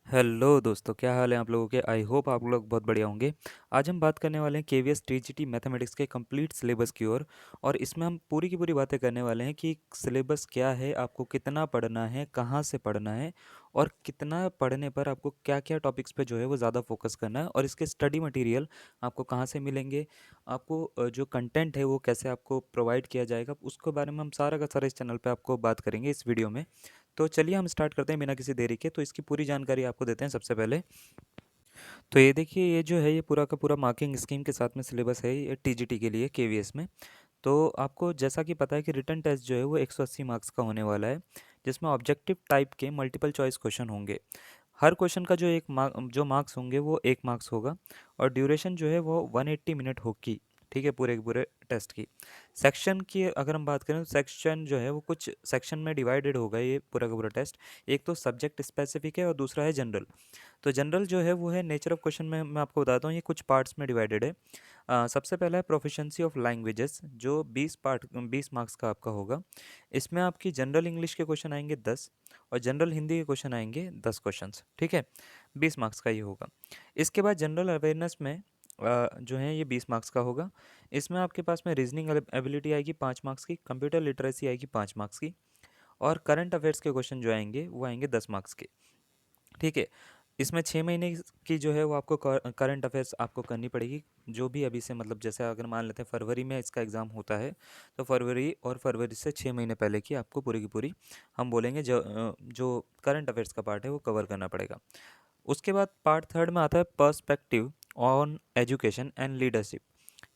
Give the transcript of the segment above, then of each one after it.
Hello दोस्तों, क्या हाल है आप लोगों के। आई होप आप लोग बहुत बढ़िया होंगे। आज हम बात करने वाले हैं केवीएस टीजीटी मैथमेटिक्स के कंप्लीट सिलेबस की ओर। और इसमें हम पूरी की पूरी बातें करने वाले हैं कि सिलेबस क्या है, आपको कितना पढ़ना है, कहाँ से पढ़ना है, और कितना पढ़ने पर आपको क्या क्या टॉपिक्स पे जो है वो ज़्यादा फोकस करना है, और इसके स्टडी मटेरियल आपको कहाँ से मिलेंगे, आपको जो कंटेंट है वो कैसे आपको प्रोवाइड किया जाएगा, उसके बारे में हम सारा का सारा इस चैनल पे आपको बात करेंगे इस वीडियो में। तो चलिए हम स्टार्ट करते हैं बिना किसी देरी के। तो इसकी पूरी जानकारी आपको देते हैं सबसे पहले। तो ये देखिए, ये जो है ये पूरा का पूरा मार्किंग स्कीम के साथ में सिलेबस है ये टीजीटी के लिए केवीएस में। तो आपको जैसा कि पता है कि रिटन टेस्ट जो है वो 180 मार्क्स का होने वाला है, जिसमें ऑब्जेक्टिव टाइप के मल्टीपल चॉइस क्वेश्चन होंगे। हर क्वेश्चन का जो मार्क्स होंगे वो 1 मार्क्स होगा। और ड्यूरेशन जो है वो 180 मिनट होगी। ठीक है, पूरे के पूरे टेस्ट की। सेक्शन की अगर हम बात करें तो सेक्शन जो है वो कुछ सेक्शन में डिवाइडेड होगा ये पूरा का पूरा टेस्ट। एक तो सब्जेक्ट स्पेसिफिक है और दूसरा है जनरल। तो जनरल जो है वो है नेचर ऑफ क्वेश्चन में मैं आपको बताता हूँ, ये कुछ पार्ट्स में डिवाइडेड है। सबसे पहला है प्रोफिशिएंसी ऑफ लैंग्वेजेस, जो 20 मार्क्स का आपका होगा। इसमें आपकी जनरल इंग्लिश के क्वेश्चन आएंगे 10, और जनरल हिंदी के क्वेश्चन आएंगे 10 क्वेश्चंस। ठीक है, 20 मार्क्स का ये होगा। इसके बाद जनरल अवेयरनेस में जो है ये 20 मार्क्स का होगा। इसमें आपके पास में रीजनिंग एबिलिटी आएगी 5 मार्क्स की, कंप्यूटर लिटरेसी आएगी 5 मार्क्स की, और करंट अफेयर्स के क्वेश्चन जो आएंगे वो आएंगे 10 मार्क्स के। ठीक है, इसमें 6 महीने की जो है वो आपको करंट अफेयर्स आपको करनी पड़ेगी। जो भी अभी से मतलब जैसे अगर मान लेते हैं फरवरी में इसका एग्ज़ाम होता है, तो फरवरी से 6 महीने पहले की आपको पूरी की पूरी हम बोलेंगे जो करंट अफेयर्स का पार्ट है वो कवर करना पड़ेगा। उसके बाद पार्ट थर्ड में आता है perspective on education and leadership.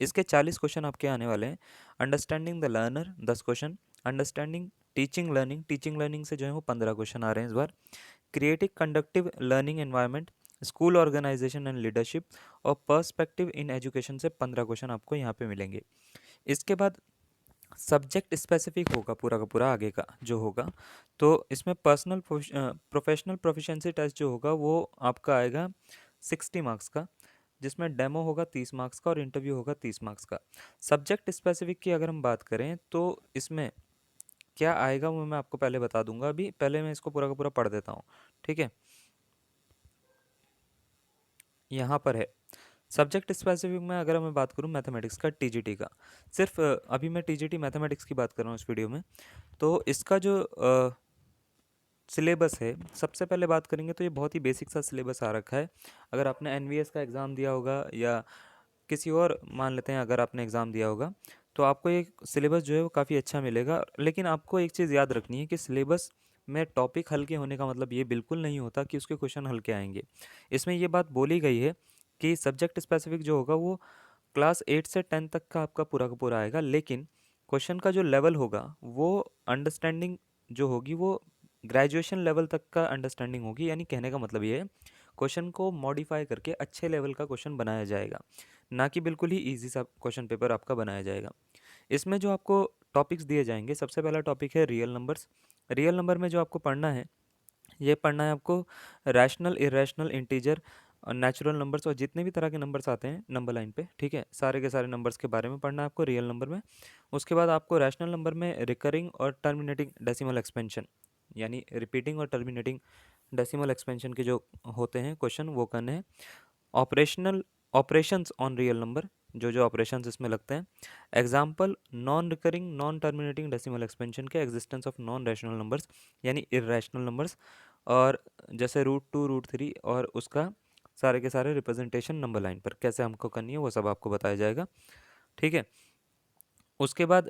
इसके 40 क्वेश्चन आपके आने वाले हैं। Understanding the learner 10 question, understanding teaching learning से जो है वो 15 क्वेश्चन आ रहे हैं इस बार। Creative conductive learning environment, school organization and leadership, और पर्सपेक्टिव इन एजुकेशन से 15 क्वेश्चन आपको यहाँ पे मिलेंगे। इसके बाद सब्जेक्ट स्पेसिफिक होगा पूरा का पूरा आगे का जो होगा। तो इसमें प्रोफेशनल प्रोफिशिएंसी टेस्ट जो होगा वो आपका आएगा 60 मार्क्स का, जिसमें डेमो होगा 30 मार्क्स का और इंटरव्यू होगा 30 मार्क्स का। सब्जेक्ट स्पेसिफिक की अगर हम बात करें तो इसमें क्या आएगा वो मैं आपको पहले बता दूंगा। अभी पहले मैं इसको पूरा का पूरा पढ़ देता हूँ। ठीक है, यहाँ पर है सब्जेक्ट स्पेसिफिक में अगर मैं बात करूँ मैथमेटिक्स का टीजीटी का। सिर्फ अभी मैं टीजीटी मैथमेटिक्स की बात कर रहा हूँ इस वीडियो में। तो इसका जो सिलेबस है, सबसे पहले बात करेंगे तो ये बहुत ही बेसिक सा सिलेबस आ रखा है। अगर आपने एनवीएस का एग्ज़ाम दिया होगा, या किसी और मान लेते हैं अगर आपने एग्ज़ाम दिया होगा, तो आपको ये सिलेबस जो है वो काफ़ी अच्छा मिलेगा। लेकिन आपको एक चीज़ याद रखनी है कि सिलेबस में टॉपिक हल्के होने का मतलब ये बिल्कुल नहीं होता कि उसके क्वेश्चन हल्के आएंगे। इसमें ये बात बोली गई है कि सब्जेक्ट स्पेसिफिक जो होगा वो क्लास 8 से 10 तक का आपका पूरा का पूरा आएगा। लेकिन क्वेश्चन का जो लेवल होगा वो अंडरस्टैंडिंग जो होगी वो ग्रेजुएशन लेवल तक का अंडरस्टैंडिंग होगी। यानी कहने का मतलब ये है, क्वेश्चन को मॉडिफाई करके अच्छे लेवल का क्वेश्चन बनाया जाएगा, ना कि बिल्कुल ही इजी सा क्वेश्चन पेपर आपका बनाया जाएगा। इसमें जो आपको टॉपिक्स दिए जाएंगे, सबसे पहला टॉपिक है रियल नंबर्स। रियल नंबर में जो आपको पढ़ना है, ये पढ़ना है आपको रैशनल, इरेशनल, इंटीजर और नेचुरल नंबर्स, और जितने भी तरह के नंबर्स आते हैं नंबर लाइन पे। ठीक है, सारे के सारे नंबर्स के बारे में पढ़ना है आपको रियल नंबर में। उसके बाद आपको रैशनल नंबर में रिकरिंग और टर्मिनेटिंग डेसिमल एक्सपेंशन, यानी रिपीटिंग और टर्मिनेटिंग डेसिमल एक्सपेंशन के जो होते हैं क्वेश्चन वो करने हैं। Operational operations on real number, जो जो ऑपरेशंस इसमें लगते हैं। Example non recurring non terminating decimal expansion के existence of non rational numbers, यानी इरेशनल नंबर्स। और जैसे रूट 2 रूट 3 और उसका सारे के सारे रिप्रेजेंटेशन नंबर लाइन पर कैसे हमको करनी है वो सब आपको बताया जाएगा। ठीक है, उसके बाद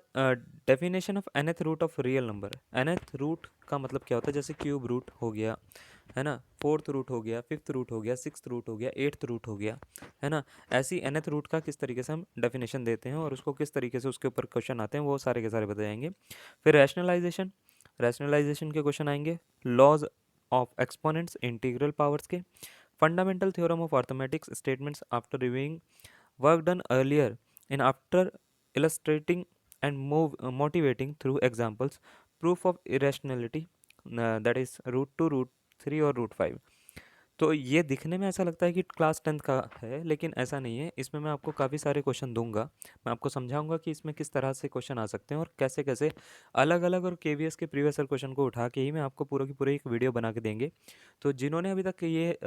definition of nth root of real number. nth root का मतलब क्या होता है, जैसे क्यूब रूट हो गया, है ना, फोर्थ रूट हो गया, फिफ्थ रूट हो गया, सिक्स्थ रूट हो गया, एट्थ रूट हो गया, है ना। ऐसी nth रूट का किस तरीके से हम डेफिनेशन देते हैं और उसको किस तरीके से उसके ऊपर क्वेश्चन आते हैं वो सारे के सारे बताए जाएंगे। फिर रैशनलाइजेशन, रैशनलाइजेशन के क्वेश्चन आएंगे। Laws of exponents, integral powers के। Fundamental theorem of arithmetics statements after reviewing work done earlier in after illustrating and motivating through examples proof of irrationality, that is root 2 root 3 और root 5। तो ये दिखने में ऐसा लगता है कि क्लास 10th का है, लेकिन ऐसा नहीं है। इसमें मैं आपको काफ़ी सारे क्वेश्चन दूँगा। मैं आपको समझाऊँगा कि इसमें किस तरह से क्वेश्चन आ सकते हैं और कैसे-कैसे अलग-अलग, और केवीएस के प्रीवियस ईयर क्वेश्चन को उठा के ही मैं आपको पूरा की पूरी एक वीडियो बना के देंगे। तो जिन्होंने अभी तक ये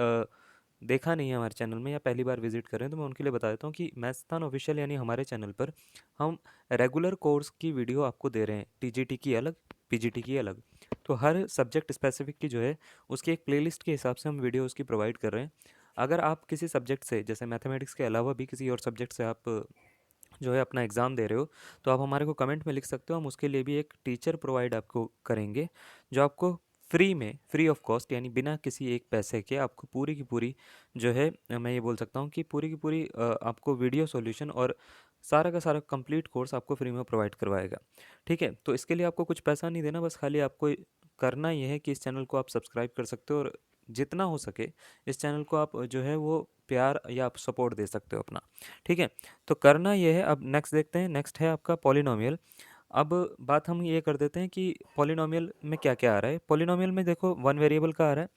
देखा नहीं है हमारे चैनल में या पहली बार विज़िट कर रहे हैं, तो मैं उनके लिए बता देता हूँ कि मैथ्स्थान ऑफिशियल यानी हमारे चैनल पर हम रेगुलर कोर्स की वीडियो आपको दे रहे हैं। टीजीटी की अलग, पीजीटी की अलग। तो हर सब्जेक्ट स्पेसिफिक की जो है उसकी एक प्लेलिस्ट के हिसाब से हम वीडियो उसकी प्रोवाइड कर रहे हैं। अगर आप किसी सब्जेक्ट से, जैसे मैथमेटिक्स के अलावा भी किसी और सब्जेक्ट से आप जो है अपना एग्ज़ाम दे रहे हो, तो आप हमारे को कमेंट में लिख सकते हो। हम उसके लिए भी एक टीचर प्रोवाइड आपको करेंगे, जो आपको फ्री में, फ्री ऑफ कॉस्ट, यानी बिना किसी एक पैसे के आपको पूरी की पूरी जो है मैं ये बोल सकता हूँ कि पूरी की पूरी आपको वीडियो सॉल्यूशन और सारा का सारा कंप्लीट कोर्स आपको फ्री में प्रोवाइड करवाएगा। ठीक है? तो इसके लिए आपको कुछ पैसा नहीं देना, बस खाली आपको करना ये है कि इस चैनल को आप सब्सक्राइब कर सकते हो, और जितना हो सके इस चैनल को आप जो है वो प्यार या आप सपोर्ट दे सकते हो अपना। ठीक है? तो करना ये है। अब नेक्स्ट देखते हैं। नेक्स्ट है आपका पॉलिनोमियल। अब बात हम ये कर देते हैं कि पॉलिनोमियल में क्या क्या आ रहा है। पॉलिनोमियल में देखो, वन वेरिएबल का आ रहा है,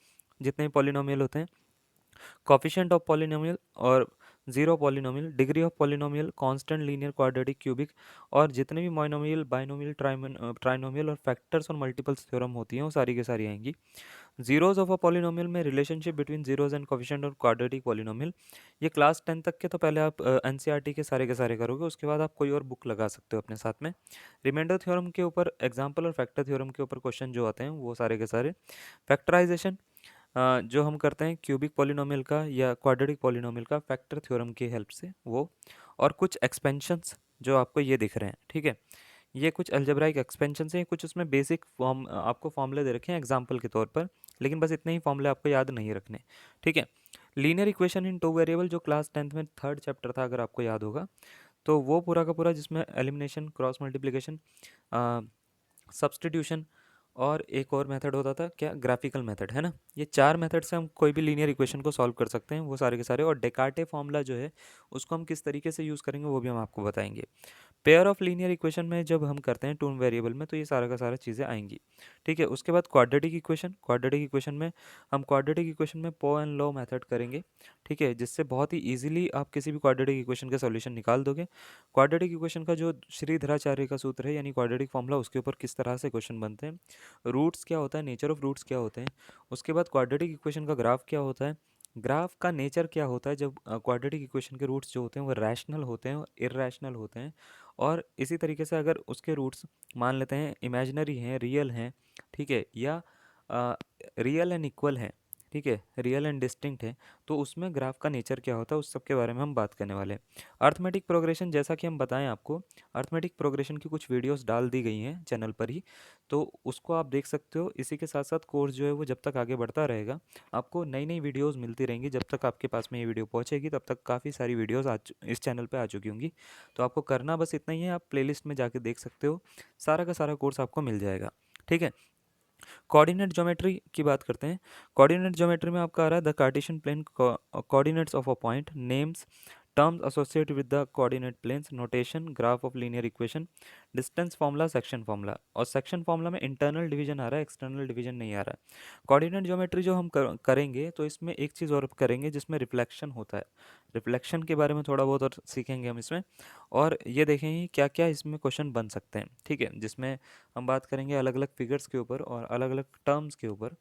जितने भी पॉलिनोमियल होते हैं, कोफिशिएंट ऑफ पॉलिनोमियल और zero polynomial, degree of polynomial, constant, linear, quadratic, cubic, और जितने भी मोनोमियल, बाइनोमियल, ट्राइनोमियल और फैक्टर्स और मल्टीपल्स थ्योरम होती हैं, वो सारी की सारी आएंगी। जीरोज ऑफ अ पॉलिनोमियल में relationship between zeros and coefficient और क्वाड्रेटिक पॉलिनोमियल। ये क्लास 10 तक के तो पहले आप एनसीईआरटी के सारे करोगे, उसके बाद आप कोई और बुक लगा सकते हो अपने साथ में। रिमाइंडर थ्योरम के ऊपर एग्जाम्पल और फैक्टर थ्योरम के ऊपर क्वेश्चन जो आते हैं वो सारे के सारे। फैक्टराइजेशन जो हम करते हैं क्यूबिक पॉलिनोमियल का या क्वाड्रेटिक पॉलिनोमियल का फैक्टर थ्योरम की हेल्प से, वो। और कुछ एक्सपेंशंस जो आपको ये दिख रहे हैं, ठीक है, ये कुछ अलजेब्राइक एक्सपेंशन हैं, कुछ उसमें बेसिक फॉर्म आपको फॉर्मूले दे रखे हैं एग्जाम्पल के तौर पर, लेकिन बस इतने ही फॉर्मूले आपको याद नहीं रखने। ठीक है? Linear equation in two variable जो क्लास 10th में थर्ड चैप्टर था, अगर आपको याद होगा, तो वो पूरा का पूरा, जिसमें एलिमिनेशन, क्रॉस मल्टीप्लिकेशन, सब्स्टिट्यूशन, और एक और मेथड होता था क्या, ग्राफिकल मेथड, है ना। ये चार मेथड से हम कोई भी लीनियर इक्वेशन को सॉल्व कर सकते हैं, वो सारे के सारे। और डेकार्टे फॉर्मूला जो है उसको हम किस तरीके से यूज़ करेंगे वो भी हम आपको बताएंगे। पेयर ऑफ लीनियर इक्वेशन में जब हम करते हैं टू वेरिएबल में, तो ये सारा का सारा चीज़ें आएंगी। ठीक है? उसके बाद क्वाड्रेटिक इक्वेशन, क्वाड्रेटिक इक्वेशन में हम क्वाड्रेटिक इक्वेशन में पो एंड लो मेथड करेंगे। ठीक है? जिससे बहुत ही इजीली आप किसी भी क्वाड्रेटिक इक्वेशन का सॉल्यूशन निकाल दोगे। क्वाड्रेटिक इक्वेशन का जो श्रीधराचार्य का सूत्र है, यानी क्वाड्रेटिक फॉर्मूला, उसके ऊपर किस तरह से क्वेश्चन बनते हैं, रूट्स क्या होता है, नेचर ऑफ रूट्स क्या होते हैं, उसके बाद क्वाड्रेटिक इक्वेशन का ग्राफ क्या होता है, ग्राफ का नेचर क्या होता है जब क्वाड्रेटिक इक्वेशन के रूट्स जो होते हैं वो रैशनल होते हैं और इर्रेशनल होते हैं, और इसी तरीके से अगर उसके रूट्स मान लेते हैं इमेजिनरी हैं, रियल हैं, ठीक है, या रियल एंड इक्वल हैं, ठीक है, रियल एंड डिस्टिंक्ट है, तो उसमें ग्राफ का नेचर क्या होता है, उस सब के बारे में हम बात करने वाले हैं। अर्थमेटिक प्रोग्रेशन, जैसा कि हम बताएं आपको, अर्थमेटिक प्रोग्रेशन की कुछ वीडियोस डाल दी गई हैं चैनल पर ही, तो उसको आप देख सकते हो। इसी के साथ साथ कोर्स जो है वो जब तक आगे बढ़ता रहेगा, आपको नई नई वीडियोस मिलती रहेंगी। जब तक आपके पास में ये वीडियो पहुंचेगी तब तक काफ़ी सारी वीडियोस इस चैनल पे आ चुकी होंगी। तो आपको करना बस इतना ही है, आप प्लेलिस्ट में जाके देख सकते हो, सारा का सारा कोर्स आपको मिल जाएगा। ठीक है? कोऑर्डिनेट ज्योमेट्री की बात करते हैं। कोऑर्डिनेट ज्योमेट्री में आपका आ रहा है the Cartesian plane, coordinates of a point, names, terms associated with the coordinate planes, notation, graph of linear equation, distance formula, section formula। और सेक्शन फार्मूला में इंटरनल डिवीजन आ रहा है, एक्सटर्नल डिवीजन नहीं आ रहा है। कोऑर्डिनेट ज्योमेट्री जो हम करेंगे, तो इसमें एक चीज़ और करेंगे जिसमें रिफ्लेक्शन होता है। रिफ्लेक्शन के बारे में थोड़ा बहुत और सीखेंगे हम इसमें, और ये देखेंगे क्या क्या इसमें क्वेश्चन बन सकते हैं। ठीक है? जिसमें हम बात करेंगे अलग अलग फिगर्स के ऊपर और अलग अलग टर्म्स के ऊपर,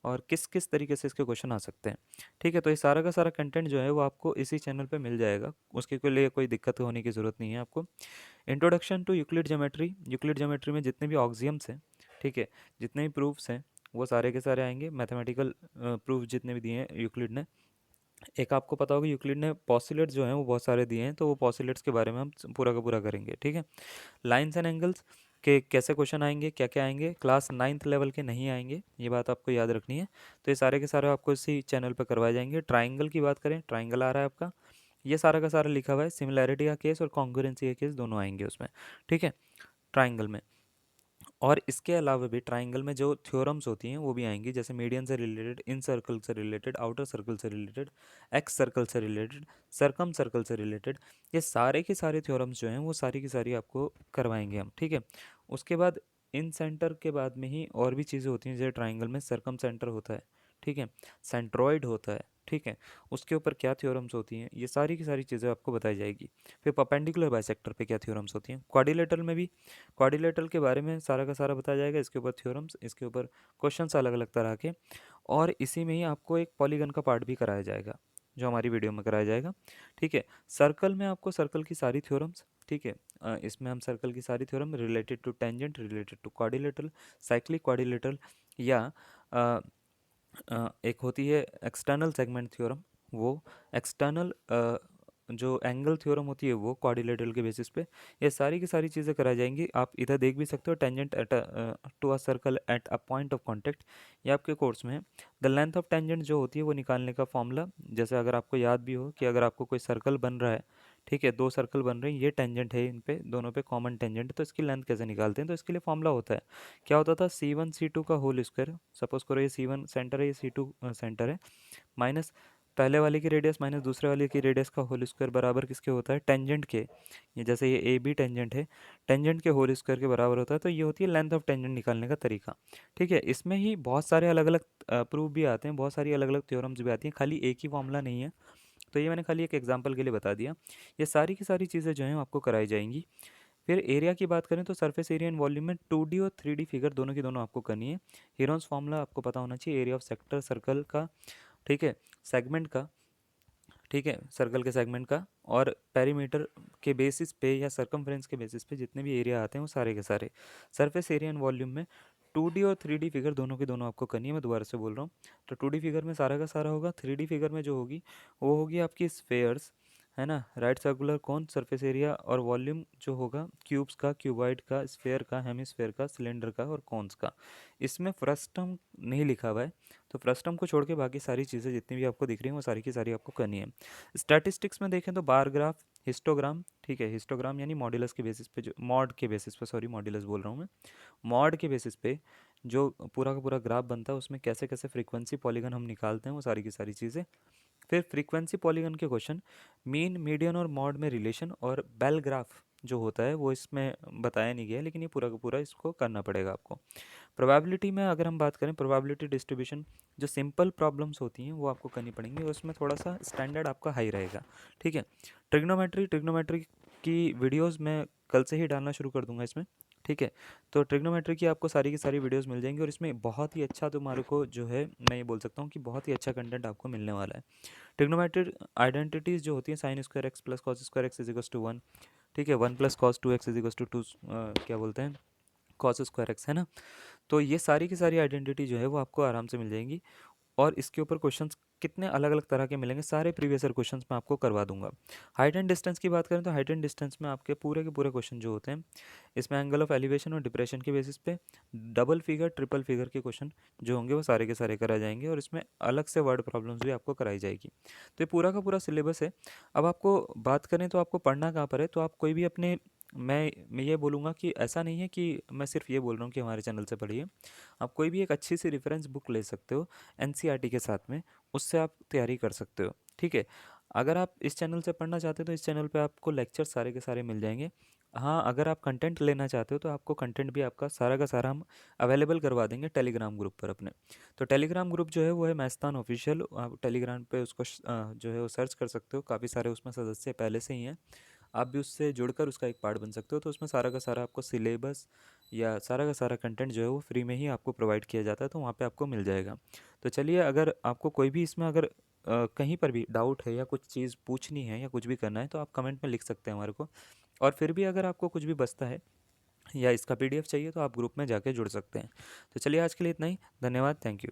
और किस किस तरीके से इसके क्वेश्चन आ सकते हैं। ठीक है? तो ये सारा का सारा कंटेंट जो है वो आपको इसी चैनल पे मिल जाएगा, उसके के लिए कोई दिक्कत होने की ज़रूरत नहीं है आपको। Introduction to Euclid geometry, Euclid geometry में जितने भी ऑक्सियम्स हैं, ठीक है, जितने भी प्रूफ्स हैं, वो सारे के सारे आएंगे। मैथमेटिकल प्रूफ जितने भी दिए हैं यूक्लिड ने, एक आपको पता होगा यूक्लिड ने पॉस्टुलेट्स जो हैं वो बहुत सारे दिए हैं, तो वो पॉस्टुलेट्स के बारे में हम पूरा का पूरा करेंगे। ठीक है? लाइन्स एंड एंगल्स के कैसे क्वेश्चन आएंगे, क्या क्या आएंगे, क्लास 9th लेवल के नहीं आएंगे, ये बात आपको याद रखनी है। तो ये सारे के सारे आपको इसी चैनल पर करवाए जाएंगे। ट्राइंगल की बात करें, ट्राइंगल आ रहा है आपका, ये सारा का सारा लिखा हुआ है। सिमिलैरिटी का केस और कॉन्ग्रुएंसी का केस दोनों आएंगे उसमें। ठीक है? ट्राइंगल में। और इसके अलावा भी ट्राइंगल में जो थ्योरम्स होती हैं वो भी आएंगी, जैसे मीडियन से रिलेटेड, इन सर्कल से रिलेटेड, आउटर सर्कल से रिलेटेड, एक्स सर्कल से रिलेटेड, सरकम सर्कल से रिलेटेड। ये सारे के सारे थ्योरम्स जो हैं वो सारी की सारी आपको करवाएंगे हम। ठीक है? उसके बाद इन सेंटर के बाद में ही और भी चीज़ें होती हैं, जैसे ट्राइंगल में सरकम सेंटर होता है। ठीक है, सेंट्रॉइड होता है, ठीक है, उसके ऊपर क्या थ्योरम्स होती हैं, ये सारी की सारी चीज़ें आपको बताई जाएगी। फिर परपेंडिकुलर बाइसेक्टर पे क्या थ्योरम्स होती हैं, क्वाड्रिलेटरल में भी क्वाड्रिलेटरल के बारे में सारा का सारा बताया जाएगा, इसके ऊपर थ्योरम्स, इसके ऊपर क्वेश्चंस अलग अलग तरह के, और इसी में ही आपको एक पॉलीगन का पार्ट भी कराया जाएगा जो हमारी वीडियो में कराया जाएगा, ठीक है। सर्कल में आपको सर्कल की सारी थ्योरम्स, ठीक है, इसमें हम सर्कल की सारी theorem related to tangent, related to quadrilateral, cyclic quadrilateral, या अ, एक होती है एक्सटर्नल सेगमेंट थ्योरम, वो एक्सटर्नल जो एंगल थ्योरम होती है वो क्वाड्रिलेटरल के बेसिस पे, ये सारी की सारी चीज़ें कराई जाएंगी। आप इधर देख भी सकते हो, tangent at to a circle at a point of contact, ये आपके कोर्स में है। द लेंथ ऑफ टेंजेंट जो होती है वो निकालने का फॉर्मूला, जैसे अगर आपको याद भी हो कि अगर आपको कोई सर्कल बन रहा है, ठीक है, दो सर्कल बन रहे हैं, ये टेंजेंट है, इन पे दोनों पे कॉमन टेंजेंट है, तो इसकी लेंथ कैसे निकालते हैं, तो इसके लिए फॉर्मूला होता है, क्या होता था, C1 C2 का होल स्क्वायर, सपोज करो ये C1 सेंटर है, ये C2 सेंटर है, माइनस पहले वाले की रेडियस माइनस दूसरे वाले की रेडियस का होल स्क्वायर बराबर किसके होता है, टेंजेंट के, ये जैसे ये ए बी टेंजेंट है, टेंजेंट के होल स्क्वायर के बराबर होता है, तो ये होती है लेंथ ऑफ टेंजेंट निकालने का तरीका, ठीक है। इसमें ही बहुत सारे अलग अलग प्रूफ भी आते हैं, बहुत सारी अलग अलग थ्योरम्स भी आती हैं, खाली एक ही फॉर्मूला नहीं है, तो ये मैंने खाली एक एग्जाम्पल के लिए बता दिया। ये सारी की सारी चीज़ें जो हैं आपको कराई जाएंगी। फिर एरिया की बात करें तो सरफेस एरिया एंड वॉल्यूम में 2D और 3D फिगर दोनों की दोनों आपको करनी है। हीरोन्स फार्मूला आपको पता होना चाहिए, एरिया ऑफ सेक्टर सर्कल का, ठीक है, सेगमेंट का, ठीक है, सर्कल के सेगमेंट का, और पेरीमीटर के बेसिस पे या सरकमफ्रेंस के बेसिस पे जितने भी एरिया आते हैं वो सारे के सारे सरफेस एरिया एंड वॉल्यूम में 2D और 3D फिगर दोनों की दोनों आपको करनी है। मैं दोबारा से बोल रहा हूँ, तो 2D फिगर में सारा का सारा होगा, 3D फिगर में जो होगी वो होगी आपकी स्फेयर्स, है ना, राइट सर्कुलर कौन, सरफेस एरिया और वॉल्यूम जो होगा क्यूब्स का, क्यूबॉइड का, स्फेयर का, हेमिस्फेयर का, सिलेंडर का और कॉन्स का। इसमें फ्रस्टम नहीं लिखा हुआ है, तो फ्रस्टम को छोड़ के बाकी सारी चीज़ें जितनी भी आपको दिख रही हैं वो सारी की सारी आपको करनी है। स्टैटिस्टिक्स में देखें तो बार ग्राफ, हिस्टोग्राम, ठीक है, हिस्टोग्राम यानी मॉड्यूलस के बेसिस पे, जो मॉड के बेसिस पे, सॉरी मॉड्यूलस बोल रहा हूँ मैं, मॉड के बेसिस पे जो पूरा का पूरा ग्राफ बनता है उसमें कैसे कैसे फ्रीक्वेंसी पॉलीगन हम निकालते हैं वो सारी की सारी चीज़ें। फिर फ्रीक्वेंसी पॉलीगन के क्वेश्चन, मीन मीडियन और मॉड में रिलेशन, और बेल ग्राफ जो होता है वो इसमें बताया नहीं गया है, लेकिन ये पूरा का पूरा इसको करना पड़ेगा आपको। प्रोबेबिलिटी में अगर हम बात करें, प्रोबेबिलिटी डिस्ट्रीब्यूशन, जो सिंपल प्रॉब्लम्स होती हैं वो आपको करनी पड़ेंगी, उसमें थोड़ा सा स्टैंडर्ड आपका हाई रहेगा, ठीक है। ट्रिग्नोमेट्री, ट्रिग्नोमेट्री की वीडियोस मैं कल से ही डालना शुरू कर दूंगा इसमें, ठीक है। तो ट्रिग्नोमेट्री की आपको सारी की सारी वीडियोस मिल जाएंगी, और इसमें बहुत ही अच्छा तुम्हारे को जो है, मैं ये बोल सकता हूँ कि बहुत ही अच्छा कंटेंट आपको मिलने वाला है। ट्रिग्नोमेट्री आइडेंटिटीज जो होती हैं, sine square x plus cos square x equals to 1, ठीक है, 1 + cos 2x इजिकल्स टू 2, क्या बोलते हैं, कॉस स्क्वायर एक्स, है ना। तो ये सारी की सारी आइडेंटिटी जो है वो आपको आराम से मिल जाएंगी, और इसके ऊपर क्वेश्चंस कितने अलग अलग तरह के मिलेंगे, सारे प्रीवियस ईयर क्वेश्चंस मैं आपको करवा दूंगा। हाइट एंड डिस्टेंस की बात करें तो हाइट एंड डिस्टेंस में आपके पूरे के पूरे क्वेश्चन जो होते हैं, इसमें एंगल ऑफ एलिवेशन और डिप्रेशन के बेसिस पे डबल फिगर, ट्रिपल फिगर के क्वेश्चन जो होंगे वो सारे के सारे कराए जाएंगे, और इसमें अलग से वर्ड प्रॉब्लम्स भी आपको कराई जाएगी। तो ये पूरा का पूरा सिलेबस है। अब आपको बात करें तो आपको पढ़ना कहाँ पर है, तो आप कोई भी अपने, मैं ये बोलूँगा कि ऐसा नहीं है कि मैं सिर्फ ये बोल रहा हूँ कि हमारे चैनल से पढ़िए, आप कोई भी एक अच्छी सी रेफरेंस बुक ले सकते हो एनसीईआरटी के साथ में, उससे आप तैयारी कर सकते हो, ठीक है। अगर आप इस चैनल से पढ़ना चाहते हो तो इस चैनल पे आपको लेक्चर सारे के सारे मिल जाएंगे। हाँ, अगर आप कंटेंट लेना चाहते हो तो आपको कंटेंट भी आपका सारा का सारा हम अवेलेबल करवा देंगे टेलीग्राम ग्रुप पर अपने। तो टेलीग्राम ग्रुप जो है वो है मैस्तान ऑफिशियल, आप टेलीग्राम पे उसको जो है वो सर्च कर सकते हो, काफ़ी सारे उसमें सदस्य पहले से ही हैं, आप भी उससे जुड़कर उसका एक पार्ट बन सकते हो। तो उसमें सारा का सारा आपको सिलेबस या सारा का सारा कंटेंट जो है वो फ्री में ही आपको प्रोवाइड किया जाता है, तो वहाँ पे आपको मिल जाएगा। तो चलिए, अगर आपको कोई भी इसमें अगर कहीं पर भी डाउट है या कुछ चीज़ पूछनी है या कुछ भी करना है तो आप कमेंट में लिख सकते हैं हमारे को। और फिर भी अगर आपको कुछ भी बचता है या इसका पीडीएफ चाहिए तो आप ग्रुप में जाके जुड़ सकते हैं। तो चलिए, आज के लिए इतना ही, धन्यवाद, थैंक यू।